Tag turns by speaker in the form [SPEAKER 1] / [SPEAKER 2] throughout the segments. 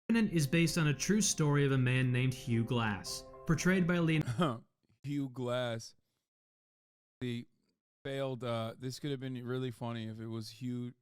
[SPEAKER 1] Revenant is based on a true story of a man named Hugh Glass, portrayed by
[SPEAKER 2] Hugh Glass. The failed. This could have been really funny if it was Hugh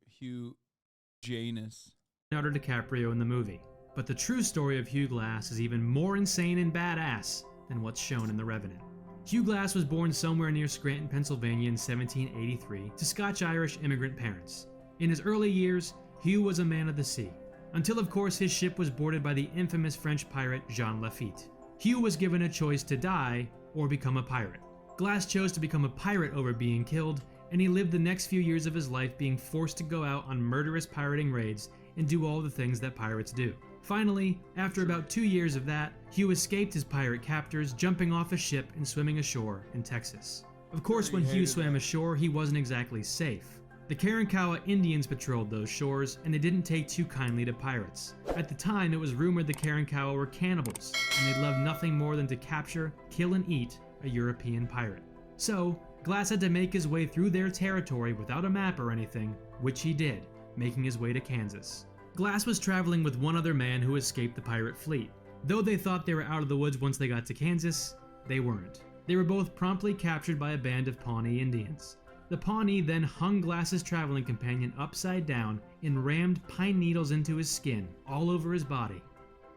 [SPEAKER 2] Janus.
[SPEAKER 1] Leonardo DiCaprio in the movie. But the true story of Hugh Glass is even more insane and badass than what's shown in The Revenant. Hugh Glass was born somewhere near Scranton, Pennsylvania in 1783 to Scotch-Irish immigrant parents. In his early years, Hugh was a man of the sea, until of course his ship was boarded by the infamous French pirate Jean Lafitte. Hugh was given a choice to die or become a pirate. Glass chose to become a pirate over being killed, and he lived the next few years of his life being forced to go out on murderous pirating raids and do all the things that pirates do. Finally, after about 2 years of that, Hugh escaped his pirate captors, jumping off a ship and swimming ashore in Texas. Of course, when Hugh swam ashore, he wasn't exactly safe. The Karankawa Indians patrolled those shores, and they didn't take too kindly to pirates. At the time, it was rumored the Karankawa were cannibals, and they loved nothing more than to capture, kill, and eat a European pirate. So, Glass had to make his way through their territory without a map or anything, which he did, making his way to Kansas. Glass was traveling with one other man who escaped the pirate fleet. Though they thought they were out of the woods once they got to Kansas, they weren't. They were both promptly captured by a band of Pawnee Indians. The Pawnee then hung Glass's traveling companion upside down and rammed pine needles into his skin all over his body,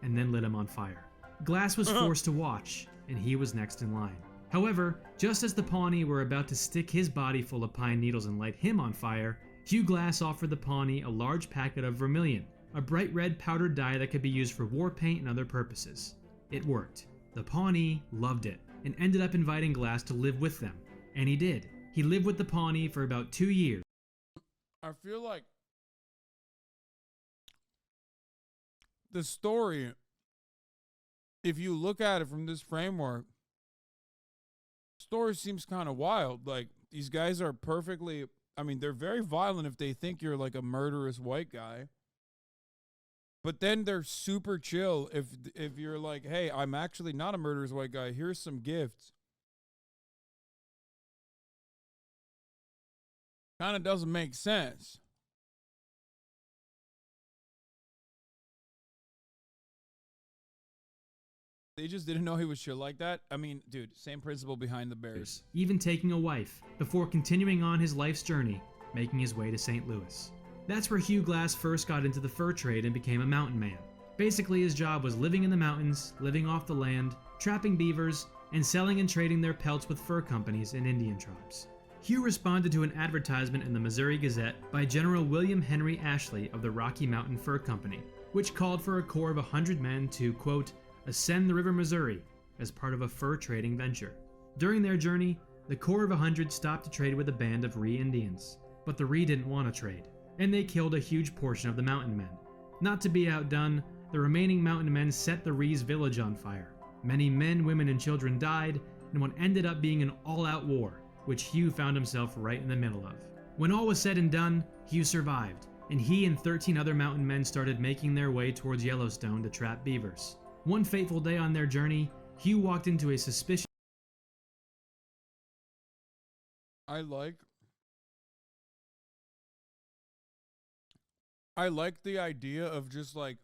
[SPEAKER 1] and then lit him on fire. Glass was forced to watch, and he was next in line. However, just as the Pawnee were about to stick his body full of pine needles and light him on fire, Hugh Glass offered the Pawnee a large packet of vermilion, a bright red powdered dye that could be used for war paint and other purposes. It worked. The Pawnee loved it, and ended up inviting Glass to live with them, and he did. He lived with the Pawnee for about 2 years.
[SPEAKER 2] I feel like the story, if you look at it from this framework, the story seems kind of wild. Like, these guys are perfectly, I mean, they're very violent if they think you're like a murderous white guy. But then they're super chill if you're like, hey, I'm actually not a murderous white guy. Here's some gifts. Kind of doesn't make sense. They just didn't know he was chill like that. I mean, dude, same principle behind the Bears.
[SPEAKER 1] Even taking a wife, before continuing on his life's journey, making his way to St. Louis. That's where Hugh Glass first got into the fur trade and became a mountain man. Basically, his job was living in the mountains, living off the land, trapping beavers, and selling and trading their pelts with fur companies and Indian tribes. Hugh responded to an advertisement in the Missouri Gazette by General William Henry Ashley of the Rocky Mountain Fur Company, which called for a corps of 100 men to, quote, ascend the River Missouri as part of a fur trading venture. During their journey, the corps of 100 stopped to trade with a band of Ree Indians, but the Ree didn't want to trade, and they killed a huge portion of the mountain men. Not to be outdone, the remaining mountain men set the Ree's village on fire. Many men, women, and children died in what ended up being an all-out war, which Hugh found himself right in the middle of. When all was said and done, Hugh survived, and he and 13 other mountain men started making their way towards Yellowstone to trap beavers. One fateful day on their journey, Hugh walked into a suspicious...
[SPEAKER 2] I like the idea of just like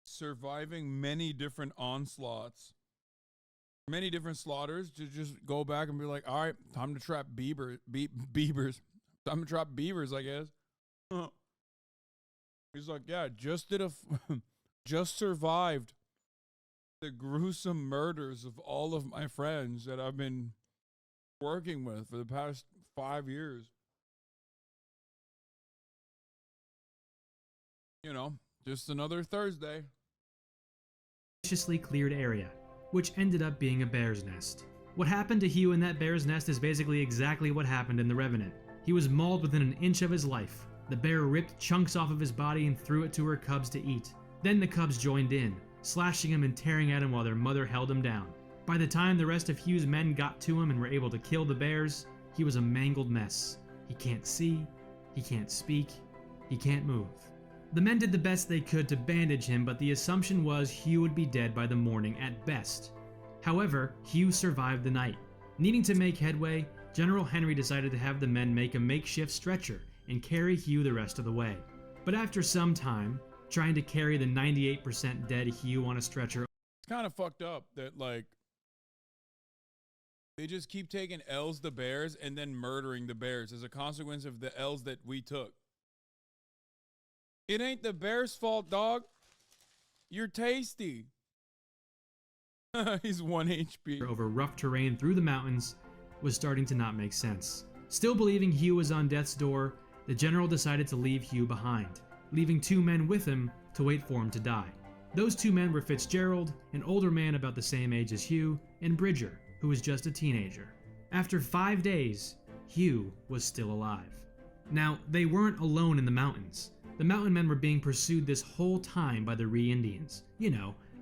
[SPEAKER 2] surviving many different onslaughts, many different slaughters, to just go back and be like, all right, time to trap beavers. Time to trap beavers, I guess. He's like, yeah, just survived the gruesome murders of all of my friends that I've been working with for the past 5 years. You know, just another Thursday.
[SPEAKER 1] Suspiciously cleared area, which ended up being a bear's nest. What happened to Hugh in that bear's nest is basically exactly what happened in The Revenant. He was mauled within an inch of his life. The bear ripped chunks off of his body and threw it to her cubs to eat. Then the cubs joined in, slashing him and tearing at him while their mother held him down. By the time the rest of Hugh's men got to him and were able to kill the bears, he was a mangled mess. He can't see, he can't speak, he can't move. The men did the best they could to bandage him, but the assumption was Hugh would be dead by the morning at best. However, Hugh survived the night. Needing to make headway, General Henry decided to have the men make a makeshift stretcher and carry Hugh the rest of the way. But after some time, trying to carry the 98% dead Hugh on a stretcher.
[SPEAKER 2] It's kind of fucked up that, like, they just keep taking L's the bears and then murdering the bears as a consequence of the L's that we took. It ain't the bear's fault, dog. You're tasty. He's 1 HP.
[SPEAKER 1] Over rough terrain through the mountains was starting to not make sense. Still believing Hugh was on death's door, the general decided to leave Hugh behind, leaving 2 men with him to wait for him to die. Those 2 men were Fitzgerald, an older man about the same age as Hugh, and Bridger, who was just a teenager. After 5 days, Hugh was still alive. Now, they weren't alone in the mountains. The mountain men were being pursued this whole time by the Ree Indians,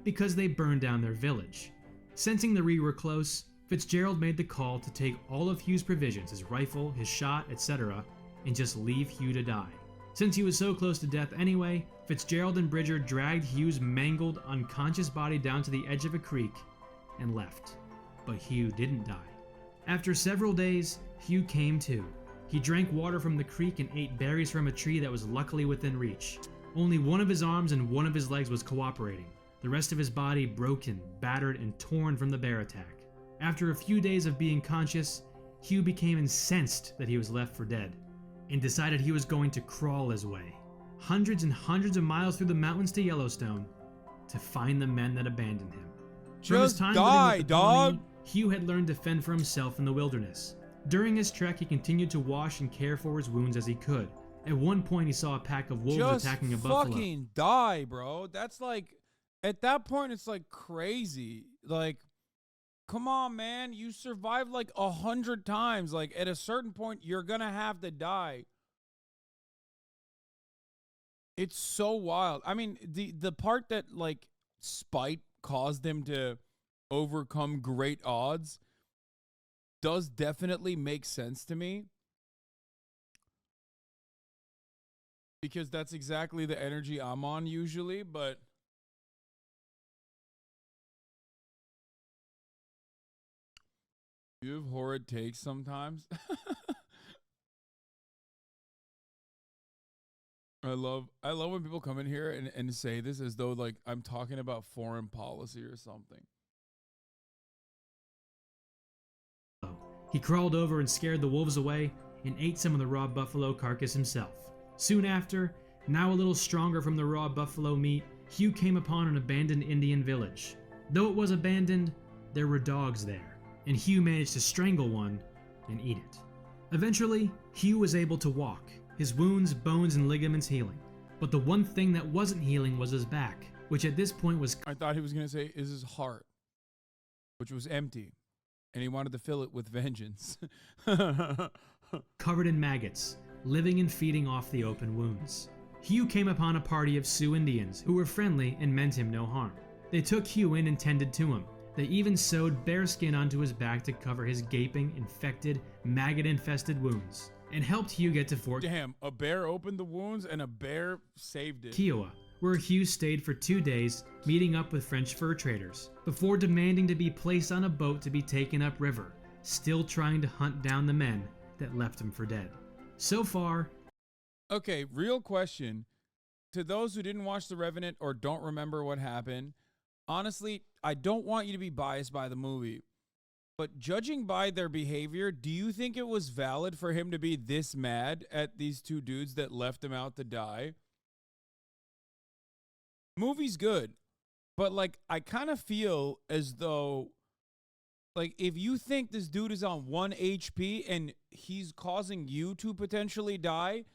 [SPEAKER 1] because they burned down their village. Sensing the Ree were close, Fitzgerald made the call to take all of Hugh's provisions, his rifle, his shot, etc., and just leave Hugh to die. Since he was so close to death anyway, Fitzgerald and Bridger dragged Hugh's mangled, unconscious body down to the edge of a creek and left. But Hugh didn't die. After several days, Hugh came to. He drank water from the creek and ate berries from a tree that was luckily within reach. Only one of his arms and one of his legs was cooperating, the rest of his body broken, battered, and torn from the bear attack. After a few days of being conscious, Hugh became incensed that he was left for dead, and decided he was going to crawl his way, hundreds and hundreds of miles through the mountains to Yellowstone, to find the men that abandoned him. From his time living with the Pawnee, Hugh had learned to fend for himself in the wilderness. During his trek, he continued to wash and care for his wounds as he could. At one point, he saw a pack of wolves attacking a buffalo.
[SPEAKER 2] Just fucking die, bro. That's like, at that point, it's like crazy. Like, come on, man. You survived like 100 times. Like, at a certain point, you're gonna have to die. It's so wild. I mean, the part that, like, spite caused them to overcome great odds does definitely make sense to me, because that's exactly the energy I'm on usually. But you have horrid takes sometimes. I love when people come in here and say this as though like I'm talking about foreign policy or something.
[SPEAKER 1] He crawled over and scared the wolves away and ate some of the raw buffalo carcass himself. Soon after, now a little stronger from the raw buffalo meat, Hugh came upon an abandoned Indian village. Though it was abandoned, there were dogs there, and Hugh managed to strangle one and eat it. Eventually, Hugh was able to walk, his wounds, bones, and ligaments healing. But the one thing that wasn't healing was his back, which at this point was...
[SPEAKER 2] I thought he was going to say, is his heart, which was empty. And he wanted to fill it with vengeance.
[SPEAKER 1] covered in maggots, living and feeding off the open wounds. Hugh came upon a party of Sioux Indians who were friendly and meant him no harm. They took Hugh in and tended to him. They even sewed bearskin onto his back to cover his gaping, infected, maggot-infested wounds, and helped Hugh get to Fort...
[SPEAKER 2] Damn, a bear opened the wounds and a bear saved it.
[SPEAKER 1] Kiowa, where Hugh stayed for 2 days, meeting up with French fur traders, before demanding to be placed on a boat to be taken upriver, still trying to hunt down the men that left him for dead. So far...
[SPEAKER 2] Okay, real question. To those who didn't watch The Revenant or don't remember what happened, honestly, I don't want you to be biased by the movie, but judging by their behavior, do you think it was valid for him to be this mad at these 2 dudes that left him out to die? Movie's good, but like I kind of feel as though like if you think this dude is on 1 HP and he's causing you to potentially die,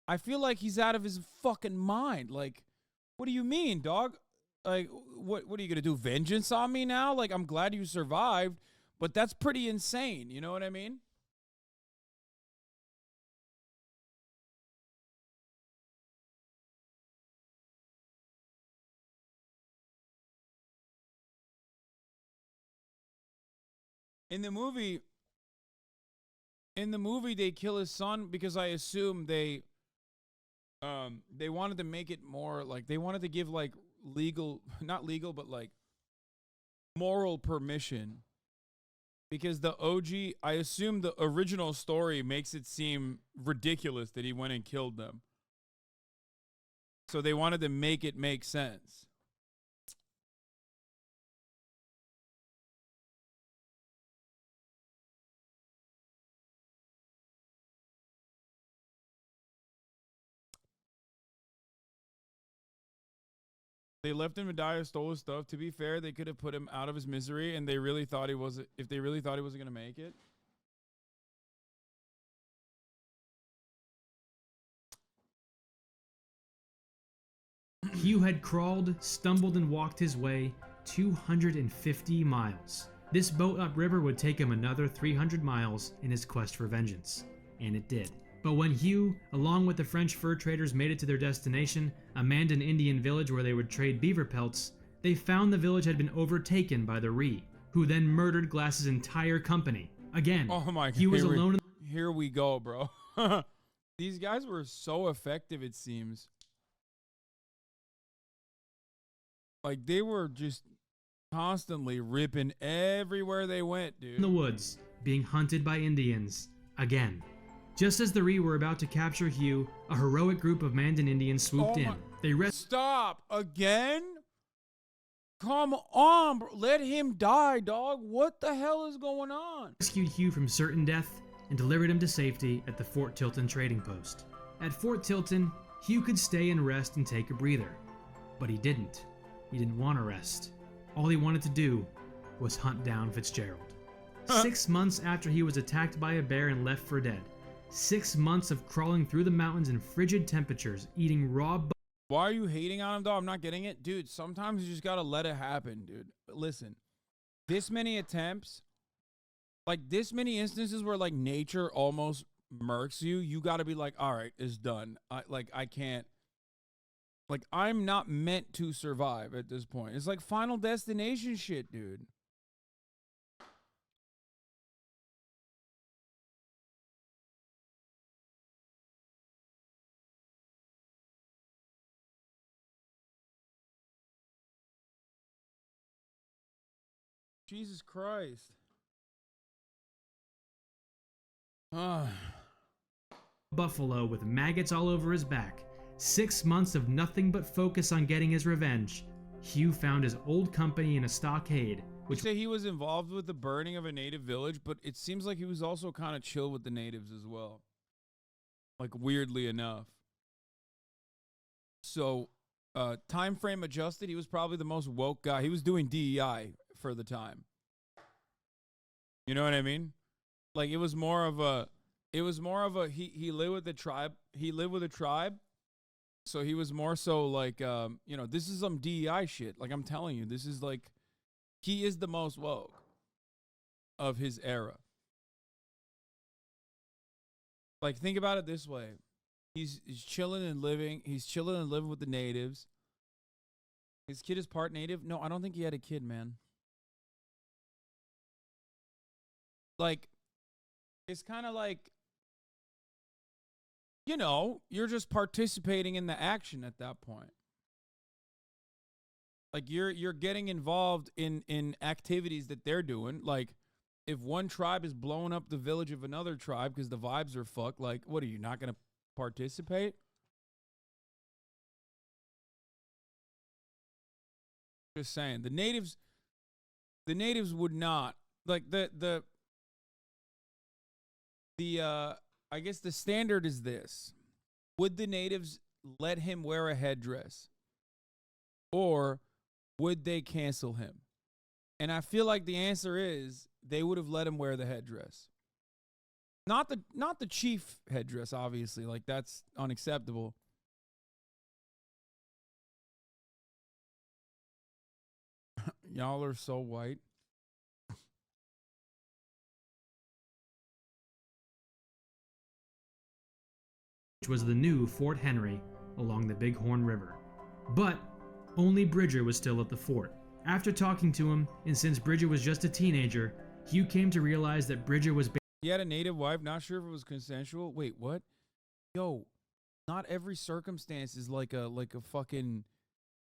[SPEAKER 2] I feel like he's out of his fucking mind. Like, what do you mean, dog? Like, what are you gonna do? Vengeance on me now? Like, I'm glad you survived, but that's pretty insane. You know what I mean? In the movie, they kill his son because I assume they wanted to make it more like they wanted to give like legal, not legal, but like moral permission, because the OG, I assume the original story makes it seem ridiculous that he went and killed them. So they wanted to make it make sense. They left him to die, stole his stuff. To be fair, they could have put him out of his misery, and they really thought he wasn't. If they really thought he wasn't gonna make it.
[SPEAKER 1] Hugh had crawled, stumbled, and walked his way 250 miles. This boat upriver would take him another 300 miles in his quest for vengeance. And it did. But when Hugh, along with the French fur traders, made it to their destination, a Mandan Indian village where they would trade beaver pelts, they found the village had been overtaken by the Ree, who then murdered Glass's entire company. Again,
[SPEAKER 2] Oh my God.
[SPEAKER 1] Hugh was alone in
[SPEAKER 2] Here we go, bro. These guys were so effective, it seems. Like, they were just constantly ripping everywhere they went, dude.
[SPEAKER 1] the woods, being hunted by Indians. Again. Just as the Ree were about to capture Hugh, a heroic group of Mandan Indians swooped in. They
[SPEAKER 2] Stop! Again? Come on, bro. Let him die, dog. What the hell is going on?
[SPEAKER 1] rescued Hugh from certain death and delivered him to safety at the Fort Tilton trading post. At Fort Tilton, Hugh could stay and rest and take a breather. But he didn't. He didn't want to rest. All he wanted to do was hunt down Fitzgerald. 6 months after he was attacked by a bear and left for dead. 6 months of crawling through the mountains in frigid temperatures, eating raw
[SPEAKER 2] Why are you hating on him, dog? I'm not getting it. Dude, sometimes you just gotta let it happen, dude. Listen, this many attempts, like this many instances where like nature almost murks you, you gotta be like, all right, it's done. I can't. Like, I'm not meant to survive at this point. It's like Final Destination shit, dude. Jesus Christ.
[SPEAKER 1] buffalo with maggots all over his back. 6 months of nothing but focus on getting his revenge. Hugh found his old company in a stockade, which
[SPEAKER 2] say he was involved with the burning of a native village, but it seems like he was also kind of chill with the natives as well. Like, weirdly enough. So, time frame adjusted, he was probably the most woke guy. He was doing DEI for the time. You know what I mean? Like, it was more of a he lived with the tribe. He lived with a tribe. So he was more so like, you know, this is some DEI shit. Like, I'm telling you, this is like, he is the most woke of his era. Like, think about it this way. He's chilling and living. He's chilling and living with the natives. His kid is part native. No, I don't think he had a kid, man. Like, it's kind of like, you know, you're just participating in the action at that point. Like, you're getting involved in activities that they're doing. Like, if one tribe is blowing up the village of another tribe because the vibes are fucked, like, what, are you not going to participate? Just saying. The natives would not. Like, I guess the standard is this. Would the natives let him wear a headdress? Or would they cancel him? And I feel like the answer is they would have let him wear the headdress. Not the chief headdress, obviously. Like, that's unacceptable. Y'all are so white.
[SPEAKER 1] which was the new Fort Henry along the Bighorn River. But only Bridger was still at the fort. After talking to him, and since Bridger was just a teenager, Hugh came to realize that Bridger was
[SPEAKER 2] He had a native wife, not sure if it was consensual. Wait, what? Yo, not every circumstance is like a fucking,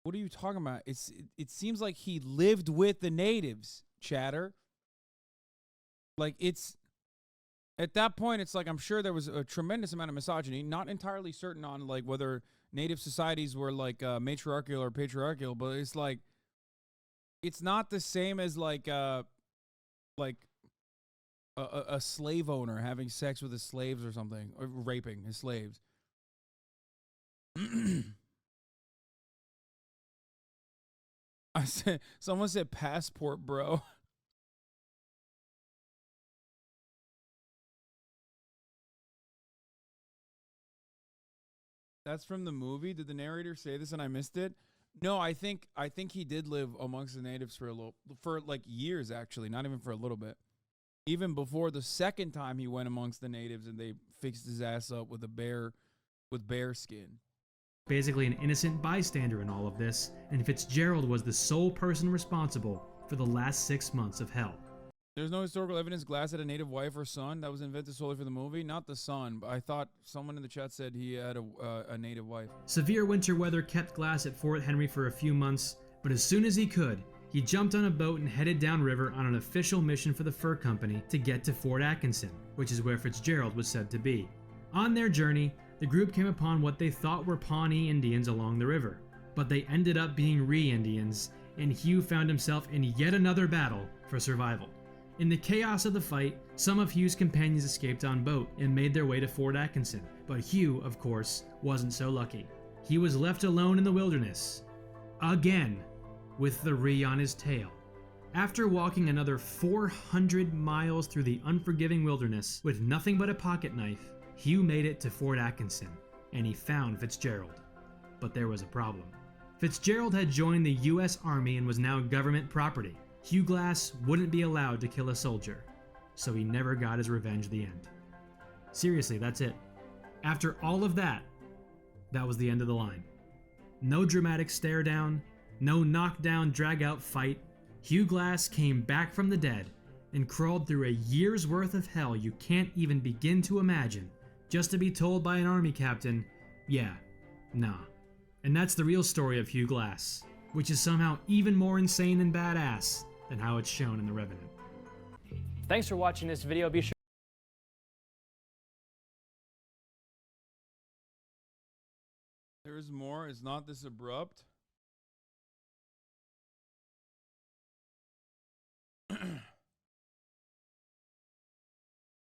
[SPEAKER 2] what are you talking about? It seems like he lived with the natives, chatter. Like, it's at that point, it's like I'm sure there was a tremendous amount of misogyny. Not entirely certain on like whether native societies were like matriarchal or patriarchal, but it's like it's not the same as like like a slave owner having sex with his slaves or something, or raping his slaves. Someone said passport, bro. That's from the movie. Did the narrator say this and I missed it? No, I think he did live amongst the natives for like years actually, not even for a little bit. Even before the second time he went amongst the natives and they fixed his ass up with bear skin.
[SPEAKER 1] Basically an innocent bystander in all of this, and Fitzgerald was the sole person responsible for the last 6 months of hell.
[SPEAKER 2] There's no historical evidence Glass had a native wife or son that was invented solely for the movie. Not the son, but I thought someone in the chat said he had a native wife.
[SPEAKER 1] Severe winter weather kept Glass at Fort Henry for a few months, but as soon as he could, he jumped on a boat and headed downriver on an official mission for the fur company to get to Fort Atkinson, which is where Fitzgerald was said to be. On their journey, the group came upon what they thought were Pawnee Indians along the river, but they ended up being Ree-Indians, and Hugh found himself in yet another battle for survival. In the chaos of the fight, some of Hugh's companions escaped on boat and made their way to Fort Atkinson, but Hugh, of course, wasn't so lucky. He was left alone in the wilderness, again, with the Ree on his tail. After walking another 400 miles through the unforgiving wilderness with nothing but a pocket knife, Hugh made it to Fort Atkinson, and he found Fitzgerald. But there was a problem. Fitzgerald had joined the US Army and was now government property. Hugh Glass wouldn't be allowed to kill a soldier, so he never got his revenge at the end. Seriously, that's it. After all of that, that was the end of the line. No dramatic stare down, no knockdown, drag-out fight. Hugh Glass came back from the dead and crawled through a year's worth of hell you can't even begin to imagine, just to be told by an army captain, yeah, nah. And that's the real story of Hugh Glass, which is somehow even more insane and badass than how it's shown in The Revenant.
[SPEAKER 3] Thanks for watching this video. Be sure
[SPEAKER 2] There's more. It's not this abrupt.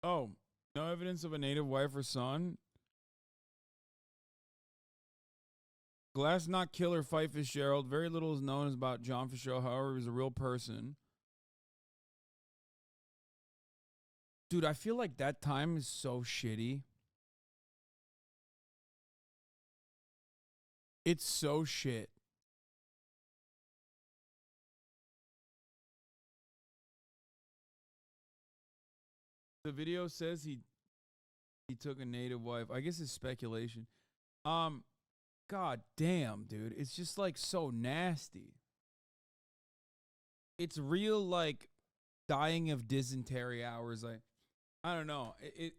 [SPEAKER 2] Oh, no evidence of a native wife or son. Glass did not kill or fight Fitzgerald. Very little is known about John Fitzgerald. However, he was a real person. Dude, I feel like that time is so shitty. It's so shit. The video says he took a native wife. I guess it's speculation. God damn, dude. It's just like so nasty. It's real like dying of dysentery hours. I don't know.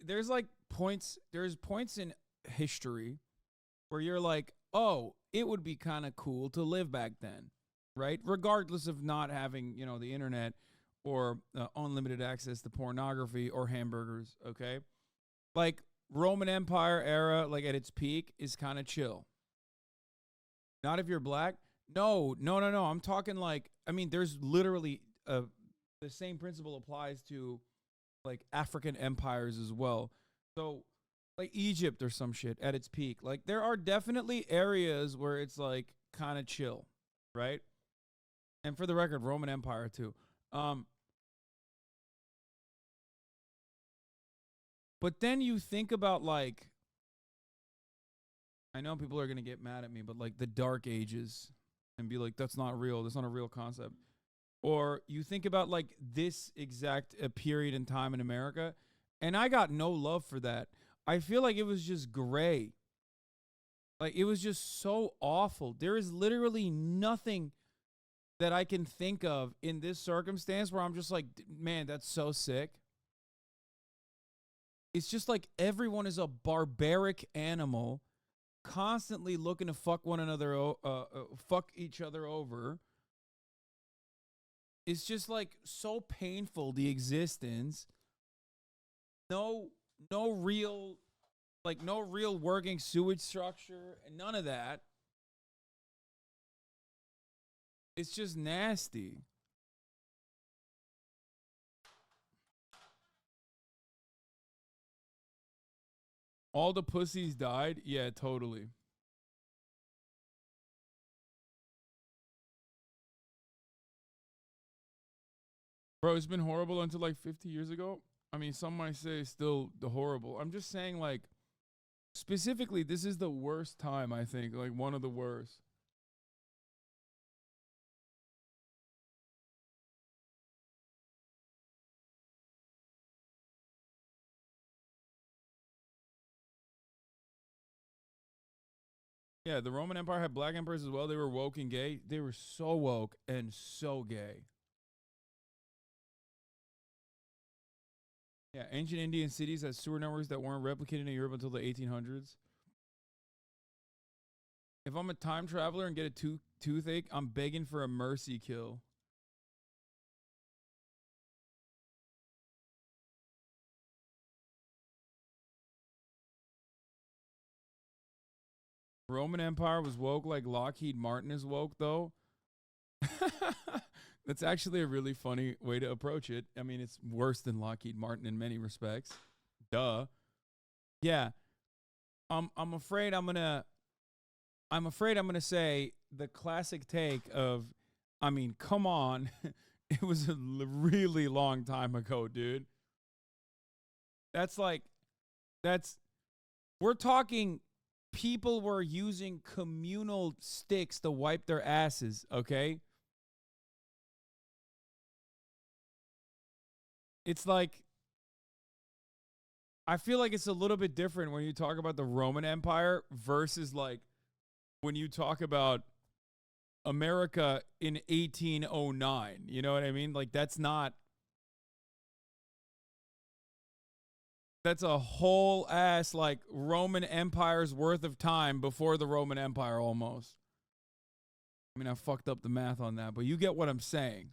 [SPEAKER 2] There's like points. There's points in history where you're like, oh, it would be kind of cool to live back then, right? Regardless of not having, you know, the internet or unlimited access to pornography or hamburgers, okay? Like Roman Empire era, like at its peak, is kind of chill. Not if you're black. No. I'm talking like, I mean, there's literally the same principle applies to like African empires as well. So like Egypt or some shit at its peak. Like there are definitely areas where it's like kind of chill, right? And for the record, Roman Empire too. But then you think about like, I know people are going to get mad at me, but like the Dark Ages and be like, that's not real. That's not a real concept. Or you think about like this exact period in time in America, and I got no love for that. I feel like it was just gray. Like it was just so awful. There is literally nothing that I can think of in this circumstance where I'm just like, man, that's so sick. It's just like everyone is a barbaric animal, constantly looking to fuck one another, fuck each other over. It's just like so painful, the existence. no real working sewage structure and none of that. It's just nasty. All the pussies died? Yeah, totally. Bro, it's been horrible until like 50 years ago. I mean, some might say still the horrible. I'm just saying, like, specifically, this is the worst time, I think. Like, one of the worst. Yeah, the Roman Empire had black emperors as well. They were woke and gay. They were so woke and so gay. Yeah, ancient Indian cities had sewer networks that weren't replicated in Europe until the 1800s. If I'm a time traveler and get a toothache, I'm begging for a mercy kill. Roman Empire was woke like Lockheed Martin is woke, though. That's actually a really funny way to approach it. I mean, it's worse than Lockheed Martin in many respects. Duh. Yeah. I'm afraid I'm gonna say the classic take of, I mean, come on. It was a really long time ago, dude. We're talking people were using communal sticks to wipe their asses, okay? It's like, I feel like it's a little bit different when you talk about the Roman Empire versus like when you talk about America in 1809. You know what I mean? Like, that's a whole ass like Roman Empire's worth of time before the Roman Empire almost. I mean, I fucked up the math on that, but you get what I'm saying.